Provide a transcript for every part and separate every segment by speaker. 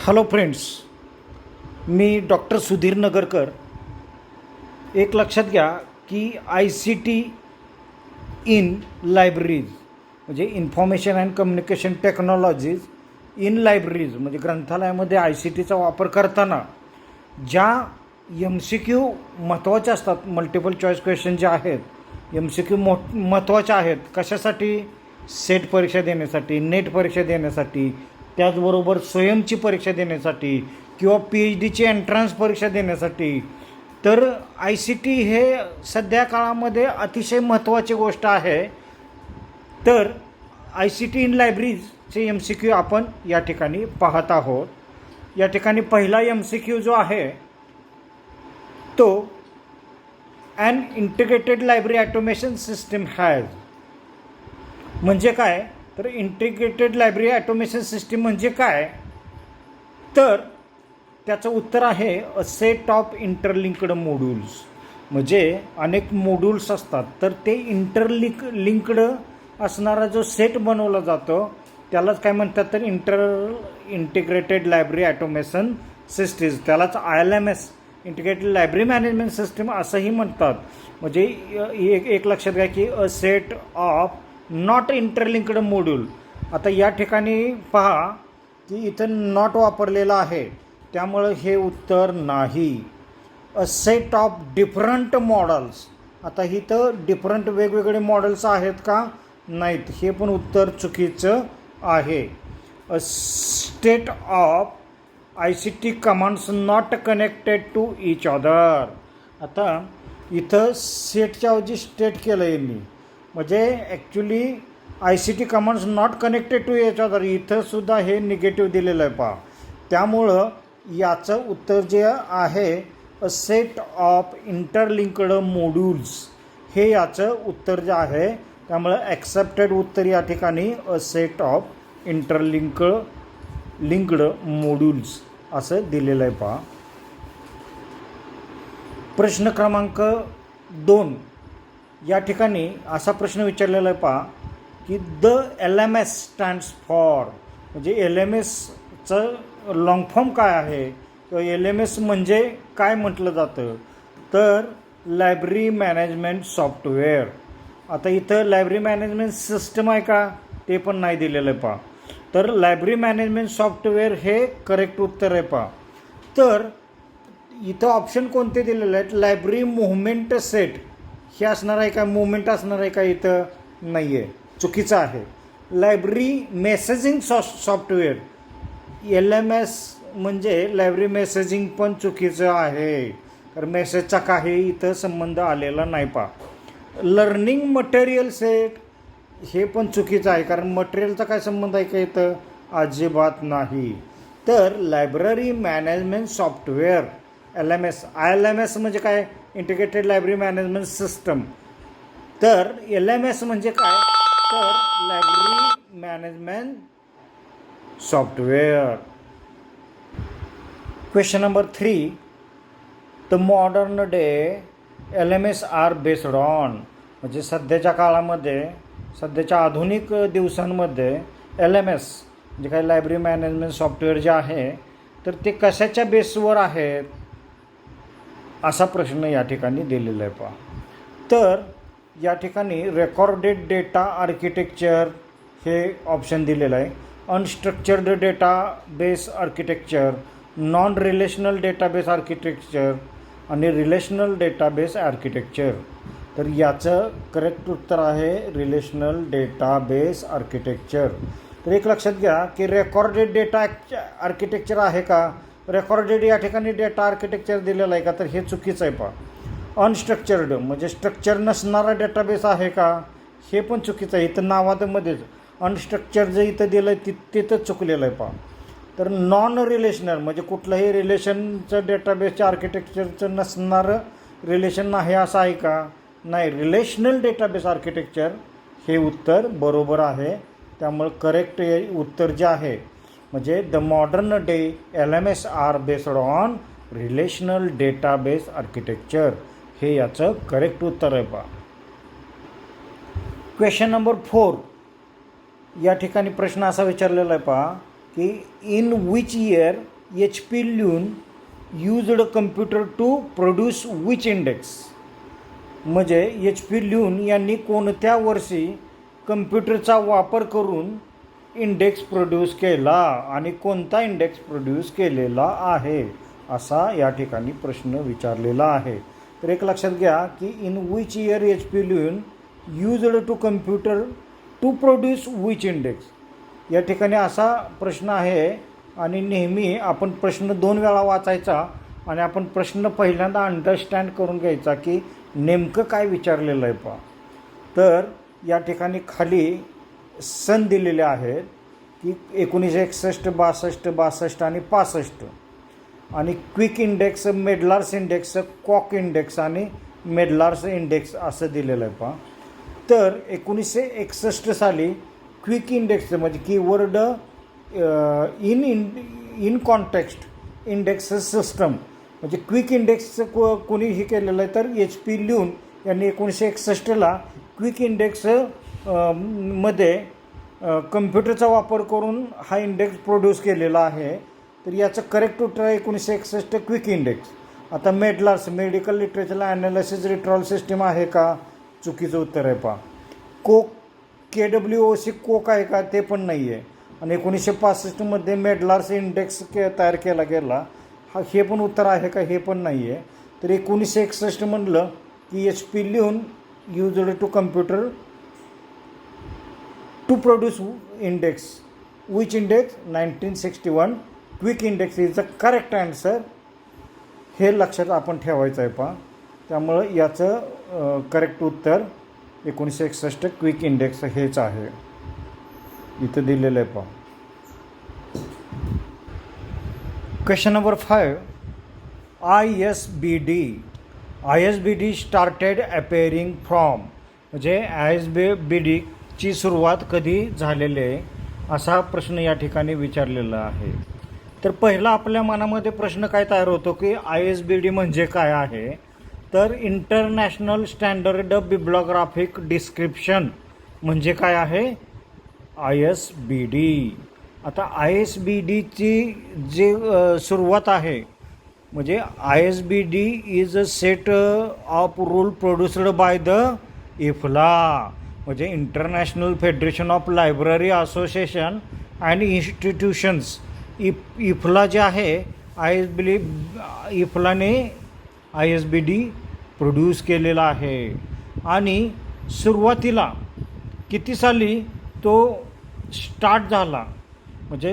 Speaker 1: Hello friends, मी doctor Sudhir Nagarkar. एक लक्षात घ्या की ICT इन लायब्ररीज म्हणजे information and communication technologies in libraries म्हणजे ग्रंथालयामध्ये ICTचा वापर करताना ज्या MCQ महत्त्वाच्या असतात, मल्टिपल चॉईस क्वेश्चन जे आहेत, MCQ महत्त्वाच्या आहेत. कशासाठी? सेट परीक्षा देण्यासाठी, नेट परीक्षा देण्यासाठी, त्याचबरोबर स्वयंची परीक्षा देण्यासाठी किंवा PhDची एंट्रन्स परीक्षा देण्यासाठी. तर ICT हे सध्या काळामध्ये अतिशय महत्त्वाची गोष्ट आहे. तर ICT इन लायब्ररीजचे MCQ आपण या ठिकाणी पाहत आहोत. या ठिकाणी पहिला MCQ जो आहे तो an integrated library automation system has म्हणजे काय? तर इंटिग्रेटेड लायब्ररी ॲटोमेशन सिस्टीम म्हणजे काय? तर त्याचं उत्तर आहे a set of interlinked modules. म्हणजे अनेक मॉड्यूल्स असतात, तर ते लिंक्ड असणारा जो सेट बनवला जातो त्यालाच काय म्हणतात? तर इंटिग्रेटेड लायब्ररी ॲटोमेशन सिस्टीम, त्यालाच ILMS integrated library management system असंही म्हणतात. म्हणजे एक लक्षात घ्या की a set of not interlinked module. आता या ठिकाणी पहा की इथं नॉट वापरलेलं आहे, त्यामुळं हे उत्तर नाही. A set of different models. आता इथं डिफरंट वेगवेगळे मॉडेल्स आहेत का? नाहीत, हे पण उत्तर चुकीचं आहे. A state of ICT commands not connected to each other. आता इथं सेटच्या ऐवजी स्टेट केलं आहे मी, म्हणजे actually ICT commands not connected to each other. इथंसुद्धा हे निगेटिव्ह दिलेलं आहे पहा. त्यामुळं याचं उत्तर जे आहे a set of interlinked modules, हे याचं उत्तर जे आहे. त्यामुळं ॲक्सेप्टेड उत्तर या ठिकाणी a set of linked modules असं दिलेलं आहे पहा. प्रश्न क्रमांक 2 या ठिकाणी असा प्रश्न विचारलेला आहे पहा की द LMS स्टँड्स फॉर. म्हणजे LMSचं लॉंग फॉर्म काय आहे किंवा LMS म्हणजे काय म्हटलं जातं? तर लायब्ररी मॅनेजमेंट सॉफ्टवेअर. आता इथं लायब्ररी मॅनेजमेंट सिस्टम आहे का? ते पण नाही दिलेलं आहे पहा. तर लायब्ररी मॅनेजमेंट सॉफ्टवेअर हे करेक्ट उत्तर आहे पहा. तर इथं ऑप्शन कोणते दिलेले आहेत? लायब्ररी मुव्हमेंट सेट हे असणार आहे का? मुव्हमेंट असणार आहे का? इथं नाही आहे, चुकीचं आहे. लायब्ररी मेसेजिंग सॉफ्टवेअर LMS म्हणजे लायब्ररी मेसेजिंग पण चुकीचं आहे, कारण मेसेजचा काही इथं संबंध आलेला नाही पहा. लर्निंग मटेरियल सेट हे पण चुकीचं आहे, कारण मटेरियलचा काय संबंध आहे का? इथं अजिबात नाही. तर लायब्ररी मॅनेजमेंट सॉफ्टवेअर ILMS म्हणजे काय? Integrated library management system. तर LMS म्हणजे काय? तर library management software. Question number 3. The modern day LMS are based on. म्हणजे सध्याच्या काळामध्ये, सध्याच्या आधुनिक दिवसांमध्ये LMS म्हणजे काय? लायब्ररी मॅनेजमेंट सॉफ्टवेअर जे आहे, तर ते कशाच्या बेसवर आहेत असा प्रश्न या ठिकाणी दिलेला आहे पहा. तर या ठिकाणी रेकॉर्डेड डेटा आर्किटेक्चर हे ऑप्शन दिलेलं आहे. Unstructured data base architecture, non relational database architecture आणि रिलेशनल डेटाबेस आर्किटेक्चर. तर याचं करेक्ट उत्तर आहे रिलेशनल डेटाबेस आर्किटेक्चर. तर एक लक्षात घ्या की रेकॉर्डेड डेटा आर्किटेक्चर आहे का? रेकॉर्डेड या ठिकाणी डेटा आर्किटेक्चर दिलेलं आहे का? तर हे चुकीचं आहे पहा. अनस्ट्रक्चर्ड म्हणजे स्ट्रक्चर नसणारा डेटाबेस आहे का? हे पण चुकीचं आहे. इथं नावामध्येच अनस्ट्रक्चर जे इथं दिलं आहे तिथं चुकलेलं आहे पहा. तर नॉन रिलेशनल म्हणजे कुठलंही रिलेशनचं डेटाबेसच्या आर्किटेक्चरचं नसणारं रिलेशन आहे असं आहे का? नाही, रिलेशनल डेटाबेस आर्किटेक्चर हे उत्तर बरोबर आहे. त्यामुळं करेक्ट उत्तर जे आहे म्हणजे the modern day LMS are based on relational database architecture, हे याचं करेक्ट उत्तर आहे पहा. क्वेश्चन नंबर 4 या ठिकाणी प्रश्न असा विचारलेला आहे पहा की in which year HP Luhn used computer to produce which index. म्हणजे HP ल्यून यांनी कोणत्या वर्षी कम्प्युटरचा वापर करून इंडेक्स प्रोड्यूस केला आणि कोणता इंडेक्स प्रोड्यूस केलेला आहे असा या ठिकाणी प्रश्न विचारलेला आहे. तर एक लक्षात घ्या की in which year HP Luhn used to computer to produce which index. या ठिकाणी असा प्रश्न आहे आणि नेहमी आपण प्रश्न 2 वेळा वाचायचा आणि आपण प्रश्न पहिल्यांदा अंडरस्टँड करून घ्यायचा की नेमकं काय विचारलेलं आहे पहा. तर या ठिकाणी खाली सन दिलेले आहेत की 1961, 62, 62 आणि 65 आणि quick index, मेडलार्स index, cock index आणि मेडलार्स इंडेक्स असं दिलेलं आहे पहा. तर 1961 साली क्विक इंडेक्स म्हणजे keyword in context index system म्हणजे क्विक इंडेक्सचं कोणीही केलेलं आहे तर HP ल्यून यांनी 1961ला क्विक इंडेक्स मध्ये कम्प्युटरचा वापर करून हा इंडेक्स प्रोड्यूस केलेला आहे. तर याचं करेक्ट उत्तर आहे 1961 क्विक इंडेक्स. आता मेडलार्स मेडिकल लिटरेचर ॲनालिसिस रिट्रॉल सिस्टीम आहे का? चुकीचं उत्तर आहे पहा. कोक KWOC कोक आहे का? ते पण नाही आहे. आणि 1965 मेडलार्स इंडेक्स तयार केला गेला हे पण उत्तर आहे का? हे पण नाही आहे. तर 1961 म्हणलं की HP Luhn used to computer to produce index. Which index? 1961 क्विक index is the correct answer. हे लक्षात आपण ठेवायचं आहे पहा. त्यामुळं याचं करेक्ट उत्तर 1961 क्विक इंडेक्स हेच आहे. इथं दिलेलं आहे पहा. Question number 5. ISBD started अपेअरिंग from. म्हणजे ISBDची सुरुवात कधी झालेली आहे असा प्रश्न या ठिकाणी विचारलेला आहे. तर पहिला आपल्या मनामध्ये प्रश्न काय तयार होतो की ISBD म्हणजे काय आहे. तर इंटरनॅशनल स्टँडर्ड बिब्लिओग्राफिक डिस्क्रिप्शन म्हणजे काय आहे? ISBD. आता ISBDची जी सुरुवात आहे म्हणजे ISBD is a set of rule produced by the IFLA म्हणजे international federation of library association and institutions. IFLA जे आहे IFLAने ISBD प्रोड्यूस केलेला आहे. आणि सुरुवातीला किती साली तो स्टार्ट झाला म्हणजे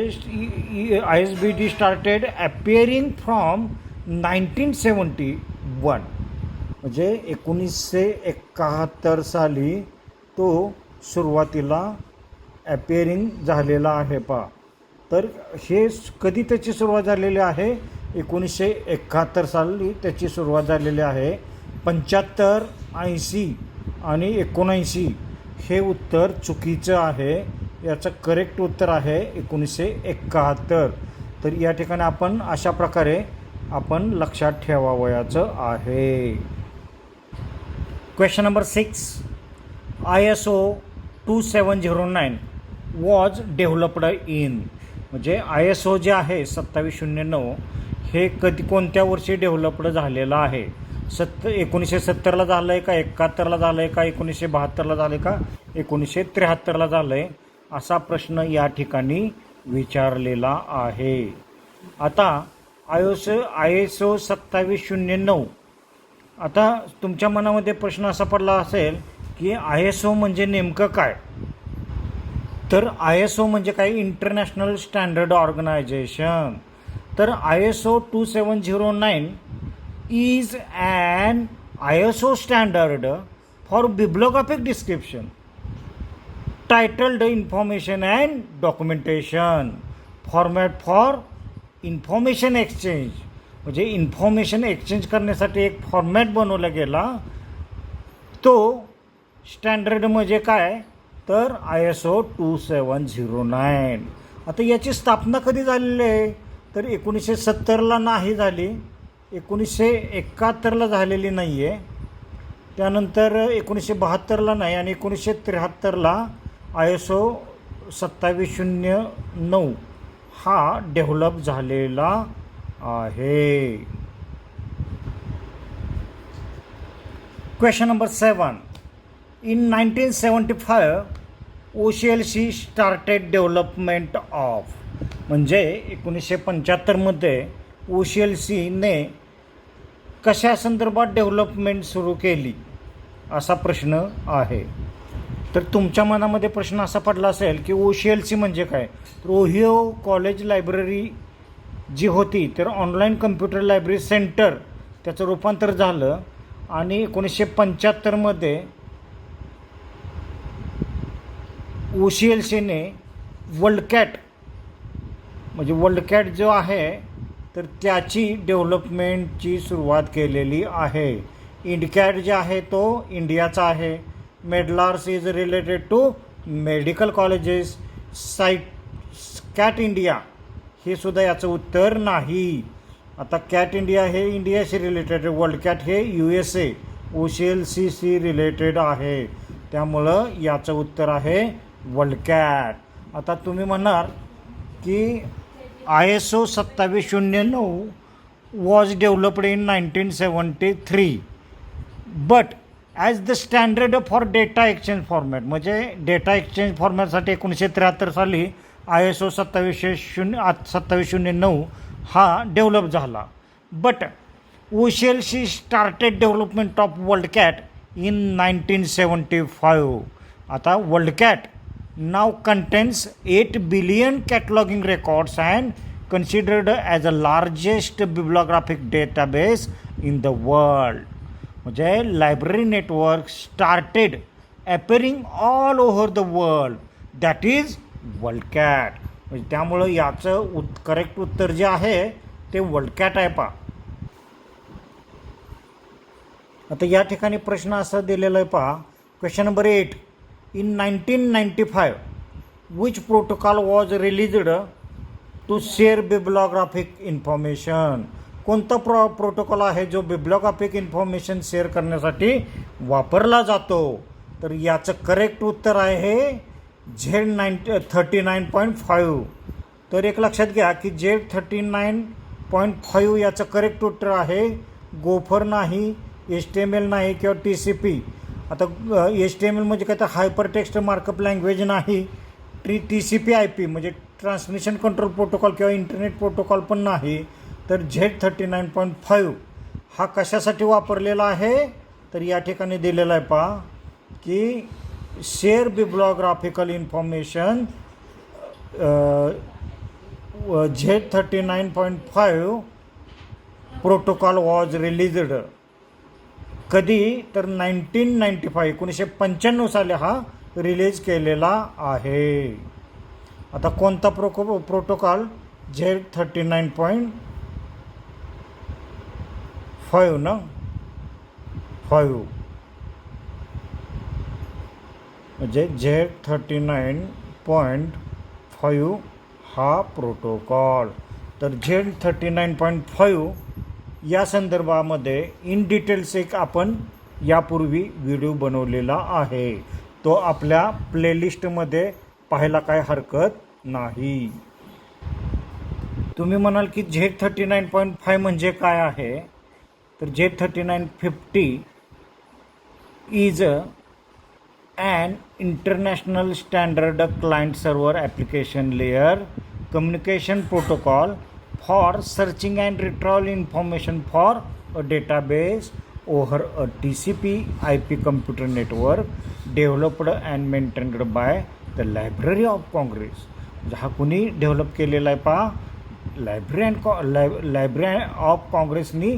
Speaker 1: ISBD स्टार्टेड अपिअरिंग फ्रॉम 1971 म्हणजे 1971 साली तो सुरुवातीला अपिअरिंग झालेला आहे पहा. तर हे कधी त्याची सुरुवात झालेली आहे? 1971 साली त्याची सुरुवात झालेली आहे. 75, 80 आणि 79 हे उत्तर चुकीचं आहे. याचं करेक्ट उत्तर आहे 1971. तर या ठिकाणी आपण अशा प्रकारे आपण लक्षात ठेवावयाचं आहे. Question number 6. ISO 2709 was developed in. म्हणजे ISO जे आहे 2709 हे कोणत्या वर्षी डेव्हलप्ड झालेलं आहे? 1970ला झालं आहे का? 71ला झालं आहे का? 1972ला झालं आहे का? 1973ला झालं आहे असा प्रश्न या ठिकाणी विचारलेला आहे. आता ISO 2709. आता तुमच्या मनामध्ये प्रश्न असा पडला असेल की ISO म्हणजे नेमकं काय? तर ISO म्हणजे काय? International standard organisation. तर ISO 2709 is an ISO standard for bibliographic description titled Information and Documentation Format for Information Exchange. म्हणजे इन्फॉर्मेशन एक्सचेंज करण्यासाठी एक फॉर्मॅट बनवला गेला. तो स्टँडर्ड म्हणजे काय? तर ISO 2709. आता याची स्थापना कधी झालेली आहे? तर 1970ला नाही झाली, 1971ला झालेली नाही आहे, त्यानंतर 1972ला नाही आणि 1973ला ISO 2709 हा डेव्हलप झालेला आहे. Question number 7. In 1975 OCLC started development of. म्हणजे 1975मध्ये OCLCने कशा संदर्भात डेव्हलपमेंट सुरू केली असा प्रश्न आहे. तर तुमच्या मनामध्ये प्रश्न असा पडला असेल की OCLC म्हणजे काय. तर ओहिओ कॉलेज लायब्ररी जी होती तर ऑनलाईन कम्प्युटर लायब्ररी सेंटर त्याचं रूपांतर झालं आणि 1975मध्ये OCLCने वर्ल्डकॅट म्हणजे वर्ल्डकॅट जो आहे तर त्याची डेव्हलपमेंटची सुरुवात केलेली आहे. इंडकॅट जे आहे तो इंडियाचा आहे. MEDLARS is related to medical colleges. CAT India हे सुद्धा याचं उत्तर नाही. आता कॅट इंडिया हे इंडियाशी रिलेटेड आहे. वर्ल्डकॅट हे USA OCLCशी रिलेटेड आहे. त्यामुळं याचं उत्तर आहे वर्ल्डकॅट. आता तुम्ही म्हणाल की ISO 2709 was developed in 1973 but as the standard for data exchange format. म्हणजे डेटा एक्सचेंज फॉर्मॅटसाठी 1973 साली ISO 2709 हा डेव्हलप झाला. But OCLC started development of WorldCat in 1975. आता WorldCat now contains 8 billion cataloging records and considered as the largest bibliographic database in the world. म्हणजे library network started appearing all over the world, that is वर्ल्डकॅट. म्हणजे त्यामुळं याचं correct उत्तर जे आहे ते वर्ल्डकॅट आहे. पा आता या ठिकाणी प्रश्न असा दिलेला आहे. पहा question number 8. In 1995, which protocol was released to share bibliographic information? कोणता प्रोटोकॉल आहे जो बिब्लिओग्राफिक इन्फॉर्मेशन शेअर करण्यासाठी वापरला जातो. तर याचं करेक्ट उत्तर आहे Z39.5. तर एक लक्षात घ्या की Z39.5 याचं करेक्ट उत्तर आहे. गोफर नाही, HTML नाही किंवा TCP. आता HTML म्हणजे काय तर हायपर टेक्स्ट मार्कअप लँग्वेज नाही. TCP IP म्हणजे ट्रान्समिशन कंट्रोल प्रोटोकॉल किंवा इंटरनेट प्रोटोकॉल पण नाही. तर Z39.5 हा कशासाठी वापरलेला आहे तर या ठिकाणी दिलेला आहे. पहा की share bibliographical information Z39.5 protocol was released. कधी तर 1995 साली हा रिलीज केलेला आहे. आता कोणता प्रोटोकॉल Z39.5 ना 5 म्हणजे Z39.5 हा प्रोटोकॉल. तर Z39.5 या संदर्भामध्ये इन डिटेल्स एक आपण यापूर्वी व्हिडिओ बनवलेला आहे. तो आपल्या प्लेलिस्टमध्ये पाहायला काय हरकत नाही. तुम्ही म्हणाल की Z39.5 म्हणजे काय आहे तर Z3950 is an international standard client server application layer communication protocol for searching and retrieval information for a database over a TCP IP computer network developed and maintained by the Library of Congress. हा कुणी develop केलेला आहे. पहा library of काँग्रेसनी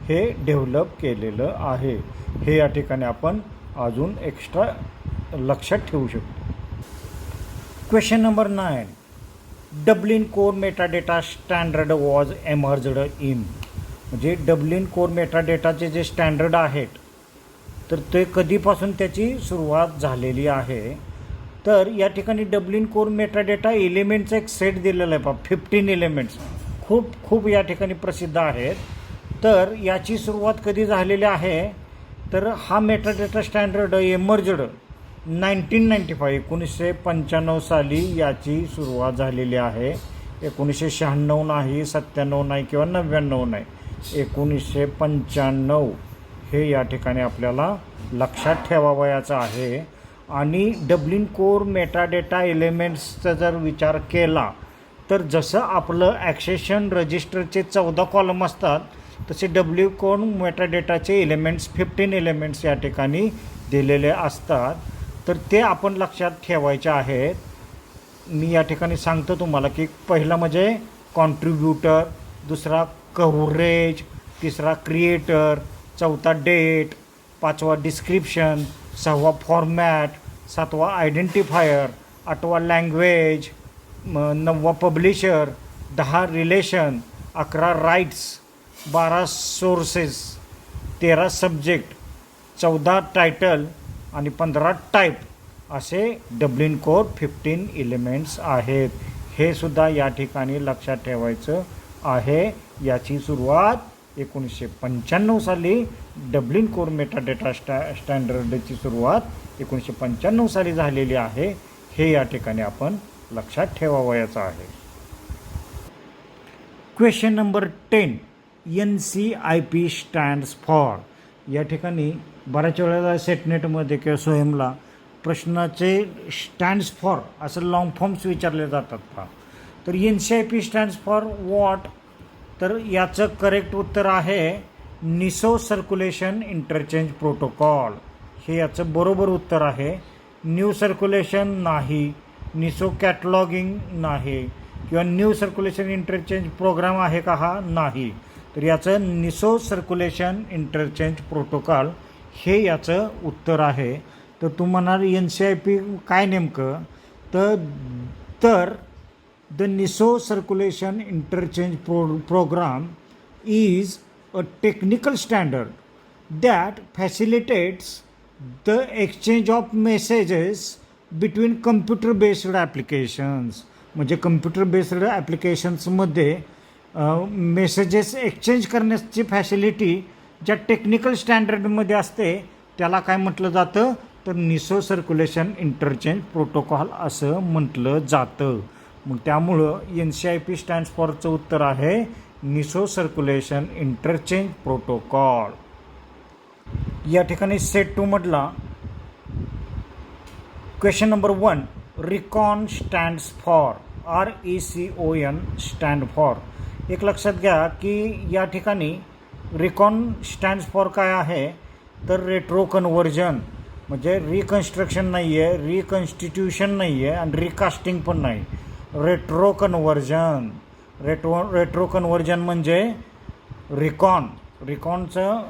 Speaker 1: हे develop केलेलं आहे. हे या ठिकाणी आपण अजून एक्स्ट्रा लक्षात ठेवू शकतो. Question number 9. Dublin core metadata standard was emerged in. म्हणजे डब्लिन कोर मेटाडेटाचे जे स्टँडर्ड आहेत तर ते कधीपासून त्याची सुरुवात झालेली आहे. तर या ठिकाणी डब्लिन कोर मेटाडेटा एलिमेंटचा एक सेट दिलेला आहे. 15 एलिमेंट्स खूप या ठिकाणी प्रसिद्ध आहेत. तर याची सुरुवात कधी झालेली आहे तर हा मेटाडेटा स्टँडर्ड एमर्ज्ड 1995 साली याची सुरुवात झालेली आहे. 1996 नाही, 97 नाही किंवा 99 नाही, 1995 हे या ठिकाणी आपल्याला लक्षात ठेवावयाचं आहे. आणि डब्लिन कोर मेटाडेटा एलिमेंट्सचा जर विचार केला तर जसं आपलं ॲक्सेशन रजिस्टरचे 14 कॉलम असतात तसे डब्ल्यू कोर मेटाडेटाचे एलिमेंट्स 15 एलिमेंट्स या ठिकाणी दिलेले असतात. तर ते आपण लक्षात ठेवायचे आहेत. मी या ठिकाणी सांगतो तुम्हाला की पहिला म्हणजे कॉन्ट्रीब्युटर, दुसरा कव्हरेज, तिसरा क्रिएटर, चौथा डेट, पाचवा डिस्क्रिप्शन, सहावा फॉर्मॅट, सातवा आयडेंटिफायर, आठवा लँग्वेज, 9वा publisher, 10 relation, 11 rights, 12 sources, 13 subject, 14 title आणि 15 टाईप असे डब्लिन कोर 15 एलिमेंट्स आहेत. हे सुद्धा या ठिकाणी लक्षात ठेवायचं आहे. याची सुरुवात 1995 साली डब्लिन कोर मेटाडेटा स्टँडर्डची सुरुवात 1995 साली झालेली आहे. हे या ठिकाणी आपण लक्षात ठेवावयाचं आहे. Question number 10, NCIP stands for. या ठिकाणी बऱ्याच वेळेला सेटनेटमध्ये किंवा स्वयंला प्रश्नाचे स्टँड्स फॉर असं लॉंग फॉर्म्स विचारले जातात पहा. तर NCIP स्टँड्स फॉर वॉट? तर याचं करेक्ट उत्तर आहे निसो सर्क्युलेशन इंटरचेंज प्रोटोकॉल. हे याचं बरोबर उत्तर आहे. न्यू सर्क्युलेशन नाही, निसो कॅटलॉगिंग नाही, किंवा न्यू सर्क्युलेशन इंटरचेंज प्रोग्राम आहे का हा? नाही. तर याचं निसो सर्क्युलेशन इंटरचेंज प्रोटोकॉल हे याचं उत्तर आहे. तर तुम्हाला NCIP काय नेमकं? तर the NISO circulation interchange program is a technical standard that facilitates the exchange of messages between computer based applications. म्हणजे कम्प्युटर बेस्ड ॲप्लिकेशन्समध्ये मेसेजेस एक्सचेंज करण्याची फॅसिलिटी ज्या टेक्निकल स्टँडर्डमध्ये असते त्याला काय म्हटलं जातं? तर निसो सर्क्युलेशन इंटरचेंज प्रोटोकॉल असं म्हटलं जातं. मग त्यामुळं NCIP स्टँड्स फॉरचं उत्तर आहे निसो सर्क्युलेशन इंटरचेंज प्रोटोकॉल. या ठिकाणी सेट 2 मधला question number 1, recon stands for. RECON stand for. एक लक्षात घ्या की या ठिकाणी रिकॉन स्टँड्स फॉर काय आहे? तर रेट्रो कन्व्हर्जन, म्हणजे रिकन्स्ट्रक्शन नाही आहे, रिकन्स्टिट्यूशन नाही आहे आणि रिकास्टिंग पण नाही. Retro conversion. रेट्रो कन्व्हर्जन म्हणजे रिकॉनचं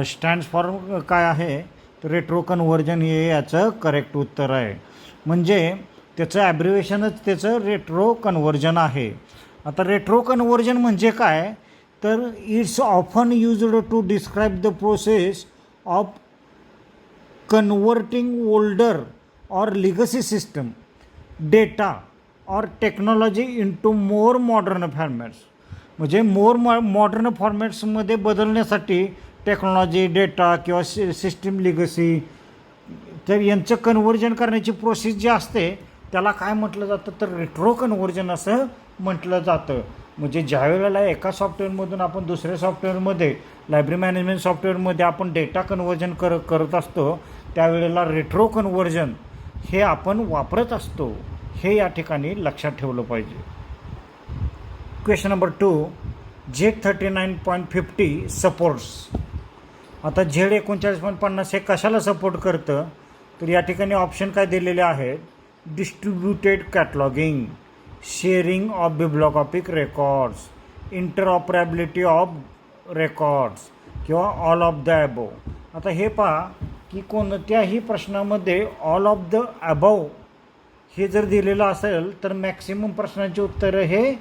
Speaker 1: स्टँड्स फॉर काय आहे? तर रेट्रो कन्व्हर्जन हे याचं करेक्ट उत्तर आहे. म्हणजे त्याचं ॲब्रिवेशनच त्याचं रेट्रो कन्व्हर्जन आहे. आता रेट्रो कन्व्हर्जन म्हणजे काय? तर it's often used to describe the process of converting older or legacy system data or technology into more modern formats. म्हणजे मॉडर्न फॉर्मॅट्समध्ये बदलण्यासाठी टेक्नॉलॉजी, डेटा किंवा सिस्टीम लिगसी तर यांचं कन्व्हर्जन करण्याची प्रोसेस जी असते त्याला काय म्हटलं जातं? तर रेट्रो कन्व्हर्जन असं म्हटलं जातं. म्हणजे ज्या वेळेला एका सॉफ्टवेअरमधून आपण दुसऱ्या सॉफ्टवेअरमध्ये, लायब्ररी मॅनेजमेंट सॉफ्टवेअरमध्ये आपण डेटा कन्व्हर्जन करत असतो त्यावेळेला रेट्रो कन्व्हर्जन हे आपण वापरत असतो. हे या ठिकाणी लक्षात ठेवलं पाहिजे. Question number 2, Z39.50 supports. आता Z39.50 हे कशाला सपोर्ट करतं? तर या ठिकाणी ऑप्शन काय दिलेले आहेत? Distributed cataloguing, sharing of bibliographic records, interoperability of records किंवा ऑल ऑफ द अबव. आता हे पहा की कोणत्याही प्रश्नामध्ये ऑल ऑफ द अबव हे जर दिलेलं असेल तर मॅक्सिमम प्रश्नांची उत्तरं हे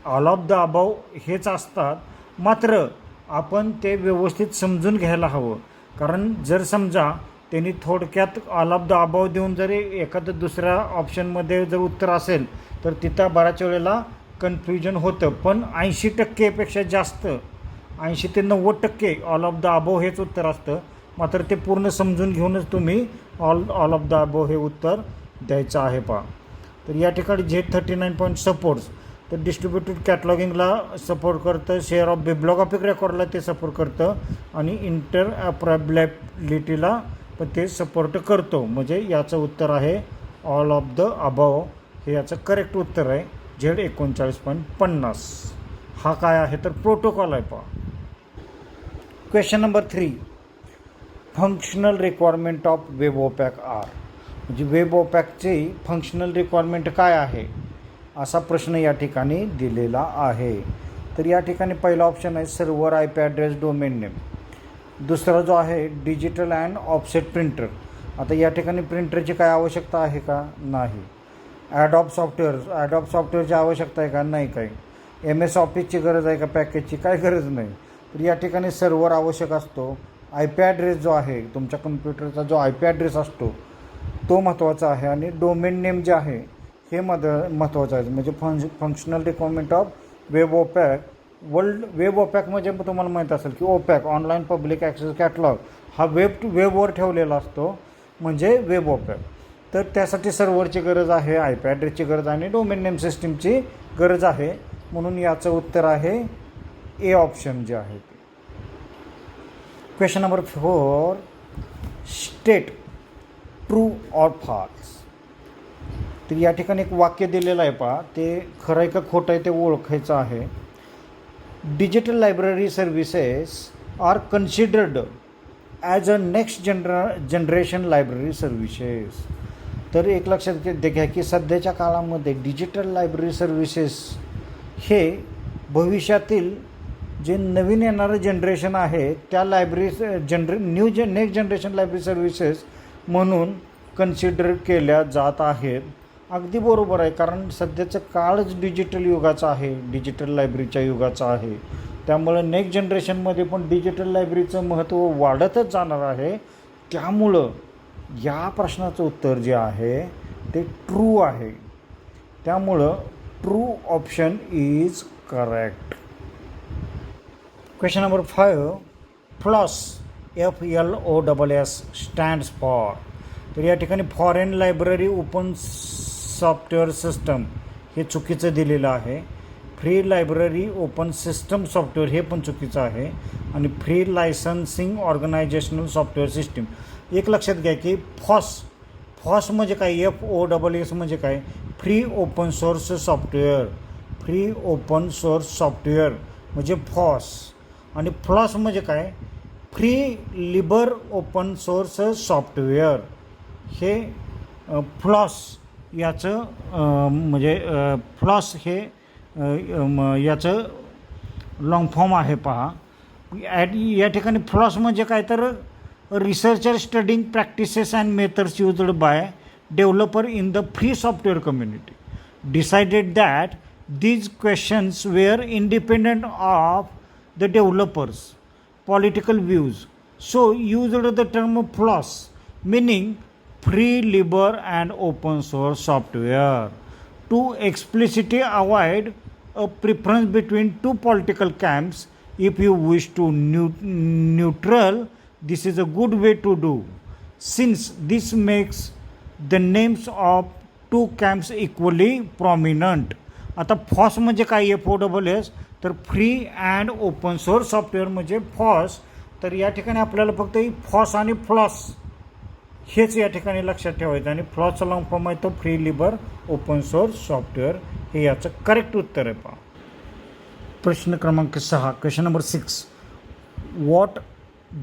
Speaker 1: ऑल ऑफ द अबव हेच असतात. मात्र आपण ते व्यवस्थित समजून घ्यायला हवं. कारण जर समजा त्यांनी थोडक्यात ऑल ऑफ द अबव देऊन जरी एखादं दुसऱ्या ऑप्शनमध्ये जर उत्तर असेल तर तिथं बऱ्याच वेळेला कन्फ्युजन होतं. पण 80%पेक्षा जास्त 80 ते 90% ऑल ऑफ द अबव हेच उत्तर असतं. मात्र ते पूर्ण समजून घेऊनच तुम्ही ऑल ऑफ द अबव हे उत्तर द्यायचं आहे पहा. तर या ठिकाणी Z39 सपोर्ट्स तर डिस्ट्रीब्युटेड कॅटलॉगिंगला सपोर्ट करतं, शेअर ऑफ बिब्लोग्राफिक रेकॉर्डला ते सपोर्ट करतं आणि इंटरऑपरेबिलिटीला पण ते सपोर्ट करतो. म्हणजे याचं उत्तर आहे ऑल ऑफ द अबव. हे याचं करेक्ट उत्तर आहे झेड 39.50. हा काय आहे तर प्रोटोकॉल आहे पहा. Question number 3, functional requirement of web OPAC are. म्हणजे वेब ओपॅकची फंक्शनल रिक्वायरमेंट काय आहे असा प्रश्न या ठिकाणी दिलेला आहे. तर या ठिकाणी पहिला ऑप्शन आहे server IP address domain name. दुसरा जो आहे डिजिटल अँड ऑफसेट प्रिंटर. आता या ठिकाणी प्रिंटरची काय आवश्यकता आहे का? नाही. ॲडॉब सॉफ्टवेअरची आवश्यकता आहे का? नाही. काही MS ऑफिसची गरज आहे का? पॅकेजची काय गरज नाही. तर या ठिकाणी सर्व्हर आवश्यक असतो. IP ॲड्रेस जो आहे तुमच्या कम्प्युटरचा जो IP ॲड्रेस असतो तो महत्त्वाचा आहे आणि डोमेन नेम जे आहे हे महत्त्वाचं आहे. म्हणजे functional requirement of web OPAC. Web OPAC म्हणजे तुम्हाला माहीत असेल की OPAC online public access catalogue हा वेबवर ठेवलेला असतो म्हणजे वेब ओपॅक. तर त्यासाठी सर्व्हरची गरज आहे, IP ॲड्रेसची गरज आहे आणि डोमेन नेम सिस्टीमची गरज आहे. म्हणून याचं उत्तर आहे ए ऑप्शन जे आहे ते. Question number 4, state true or false. तर या ठिकाणी एक वाक्य दिलेलं आहे पहा, ते खरं आहे का खोटं आहे ते ओळखायचं आहे. Digital library services are considered as a next generation library services. तर एक लक्षात घ्या की सध्याच्या काळामध्ये डिजिटल लायब्ररी सर्व्हिसेस हे भविष्यातील जे नवीन येणारं जनरेशन आहे त्या नेक्स्ट जनरेशन लायब्ररी सर्व्हिसेस म्हणून कन्सिडर केल्या जात आहेत. अगदी बरोबर आहे, कारण सध्याचं काळच डिजिटल युगाचा आहे, डिजिटल लायब्ररीच्या युगाचा आहे. त्यामुळं नेक्स्ट जनरेशनमध्ये पण डिजिटल लायब्ररीचं महत्त्व वाढतच जाणार आहे. त्यामुळं या प्रश्नाचं उत्तर जे आहे ते ट्रू आहे. त्यामुळं true option is correct. Question number 5, floss FLOSS stands for. तर या ठिकाणी foreign library open software system हे चुकीचं दिलेलं आहे. Free library open system software हे पण चुकीचं आहे आणि लायसन्सिंग ऑर्गनायझेशनल सॉफ्टवेअर सिस्टीम. एक लक्षात घ्या की फॉस म्हणजे काय? FOSS म्हणजे काय? Free open source software. Free open source software म्हणजे फॉस. आणि फ्लॉस म्हणजे काय? Free libre open source software. हे फ्लॉस याचं म्हणजे फ्लॉस हे याचं लॉंग फॉर्म आहे पहा. या ठिकाणी फ्लॉस म्हणजे काय तर researcher studying practices and methods used by developer in the free software community decided that these questions were independent of the developers' political views, so used the term FLOSS, meaning free, liber and open source software, to explicitly avoid a preference between two political camps. If you wish to neutral, this is a good way to do, since this makes the names of two camps equally prominent. आता फॉस म्हणजे काय? FOSS तर free and open source software म्हणजे फॉस. तर या ठिकाणी आपल्याला फक्त फॉस आणि फ्लॉस हेच या ठिकाणी लक्षात ठेवायचं आणि फ्लॉसचा लॉंग फॉर्म आहे तो free libre open source software. हे याचं करेक्ट उत्तर आहे पहा. प्रश्न क्रमांक 6, question number 6, what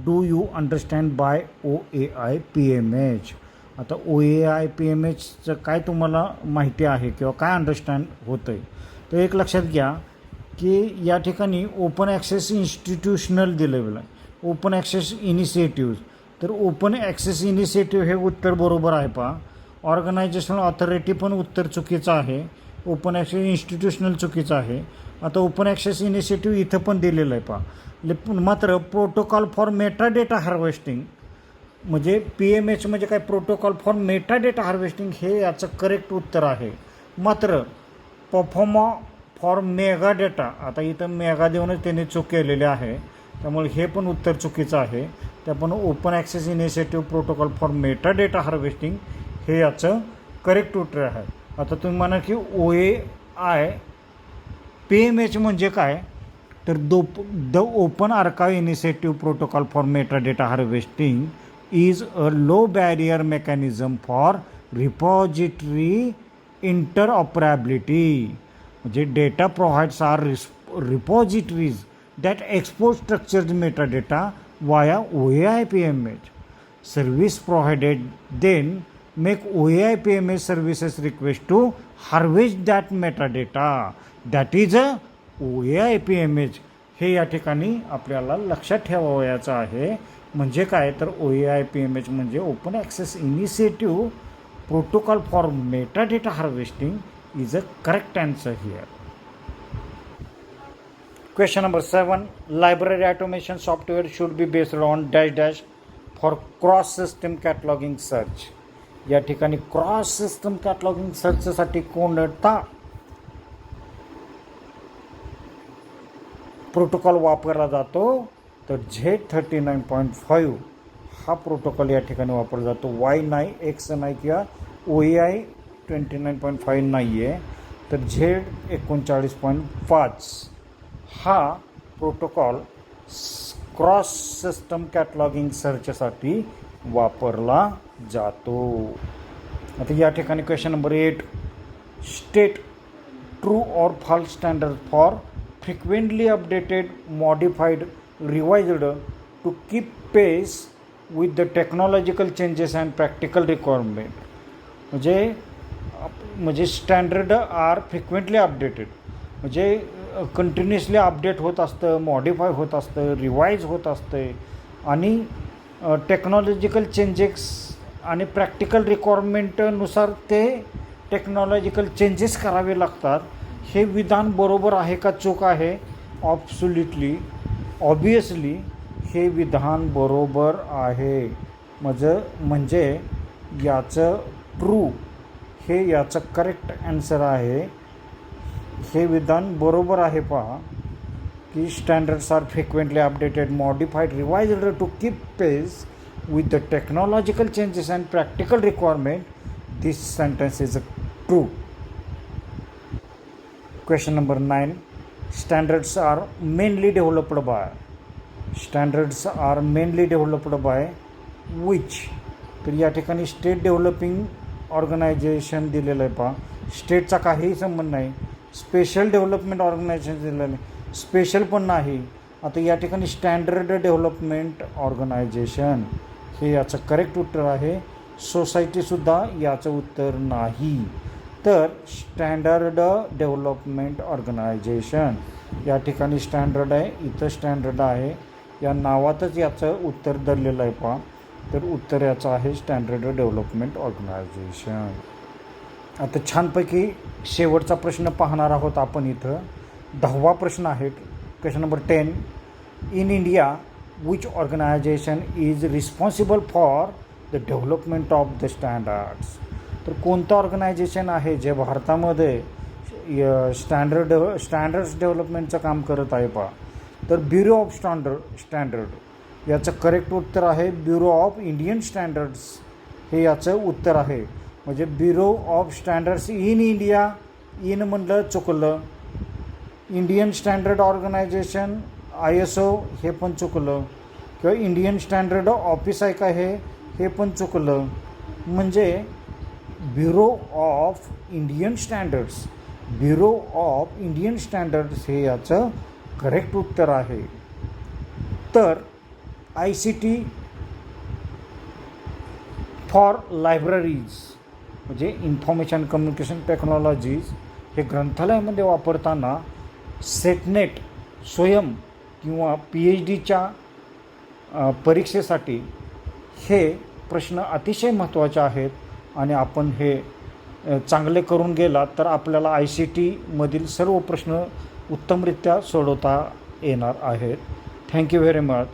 Speaker 1: do you understand by OAI PMH. आता OAI PMHचं काय तुम्हाला माहिती आहे किंवा काय अंडरस्टँड होतं आहे? तर एक लक्षात घ्या की या ठिकाणी ओपन ॲक्सेस इन्स्टिट्यूशनल दिलेलं आहे, ओपन ॲक्सेस इनिशिएटिव्ह. तर ओपन ॲक्सेस इनिशिएटिव्ह हे उत्तर बरोबर आहे पहा. ऑर्गनायझेशनल ऑथॉरिटी पण उत्तर चुकीचं आहे. ओपन ॲक्सेस इन्स्टिट्यूशनल चुकीचं आहे. आता ओपन ॲक्सेस इनिशिएटिव्ह इथं पण दिलेलं आहे पहा. मात्र protocol for Meta data harvesting म्हणजे PMH म्हणजे काय? Protocol for Meta data harvesting हे याचं करेक्ट उत्तर आहे. मात्र परफॉर्मा फॉर मेगा डेटा, आता इथं मेगा देऊनच त्यांनी चूक केलेली आहे, त्यामुळे हे पण उत्तर चुकीचं आहे. त्या पण open access initiative protocol for Meta data harvesting हे याचं करेक्ट उत्तर आहे. आता तुम्ही म्हणा की OAI PMH म्हणजे काय, तर the open archive initiative protocol for metadata harvesting is a low barrier mechanism for repository interoperability. म्हणजे data provides are repositories that expose structured metadata via OAI PMH. Service provided then make OAI PMH services request to harvest that metadata. That is a OAI PMH. हे या ठिकाणी आपल्याला लक्षात ठेवावयाचं आहे. म्हणजे काय, तर OAI PMH म्हणजे open access initiative protocol for metadata harvesting is a correct answer here. Question number 7. Library automation software should be based on dash dash for cross system cataloging search. या ठिकाणी क्रॉस सिस्टम कॅटलॉगिंग सर्चसाठी कोणता protocol वापरला जातो, तर Z39.5 हा protocol या ठिकाणी वापरला जातो. Y नाही, X नाही किंवा OAI 29.5 नाही आहे, तर Z39.5 हा प्रोटोकॉल क्रॉस सिस्टम कॅटलॉगिंग सर्चसाठी वापरला जातो. आता या ठिकाणी question number 8. State true or false standard for frequently updated modified revised to keep pace with the technological changes and practical requirement. म्हणजे स्टँडर्ड आर फ्रिक्वेंटली अपडेटेड, म्हणजे continuously update होत असतं, मॉडिफाय होत असतं, रिवाईज होत असतं, आणि टेक्नॉलॉजिकल चेंजेस आणि प्रॅक्टिकल रिक्वायरमेंटनुसार ते टेक्नॉलॉजिकल चेंजेस करावे लागतात. हे विधान बरोबर आहे का चूक आहे? ऑब्वियसली हे विधान बरोबर आहे. म्हणजे याचं ट्रू हे याचं करेक्ट आन्सर आहे. हे विधान बरोबर आहे. पहा की standards are frequently updated, modified, revised to keep pace with the technological changes and practical requirement. This sentence is true. Question number 9. Standards are mainly developed by which? तर या ठिकाणी स्टेट डेव्हलपिंग ऑर्गनायझेशन दिलेलं आहे. पहा, स्टेटचा काहीही संबंध नाही. Special development organisation दिलेलं नाही, स्पेशल पण नाही. आता या ठिकाणी स्टँडर्ड डेव्हलपमेंट ऑर्गनायझेशन हे याचं करेक्ट उत्तर आहे. सोसायटीसुद्धा याचं उत्तर नाही. तर स्टँडर्ड डेव्हलपमेंट ऑर्गनायझेशन या ठिकाणी स्टँडर्ड आहे, इथं स्टँडर्ड आहे, या नावातच याचं उत्तर धरलेलं आहे. पहा, तर उत्तर याचं आहे स्टँडर्ड डेव्हलपमेंट ऑर्गनायझेशन. आता छानपैकी शेवटचा प्रश्न पाहणार आहोत आपण. इथं 10वा प्रश्न आहे. Question number 10. In India which organization is responsible for the development of the standards? तर कोणतं ऑर्गनायझेशन आहे जे भारतामध्ये स्टँडर्ड्स डेव्हलपमेंटचं काम करत आहे? पहा, तर ब्युरो ऑफ स्टँडर्ड याचं करेक्ट उत्तर आहे ब्युरो ऑफ इंडियन स्टँडर्ड्स हे याचं उत्तर आहे. म्हणजे bureau of standards in India, in म्हणलं चुकलं. इंडियन स्टँडर्ड ऑर्गनायझेशन ISO हे पण चुकलं, किंवा इंडियन स्टँडर्ड ऑफिस आहे का हे पण चुकलं. म्हणजे ब्युरो ऑफ इंडियन स्टँडर्ड्स हे याचं करेक्ट उत्तर आहे. तर ICT फॉर लायब्ररीज म्हणजे इन्फॉर्मेशन कम्युनिकेशन टेक्नॉलॉजीज हे ग्रंथालयामध्ये वापरताना सेटनेट, स्वयं किंवा PhDच्या परीक्षेसाठी हे प्रश्न अतिशय महत्त्वाचे आहेत. आणि आपण हे चांगले करून गेलात तर आपल्याला ICTमधील सर्व प्रश्न उत्तमरित्या सोडवता येणार आहेत. Thank you very much.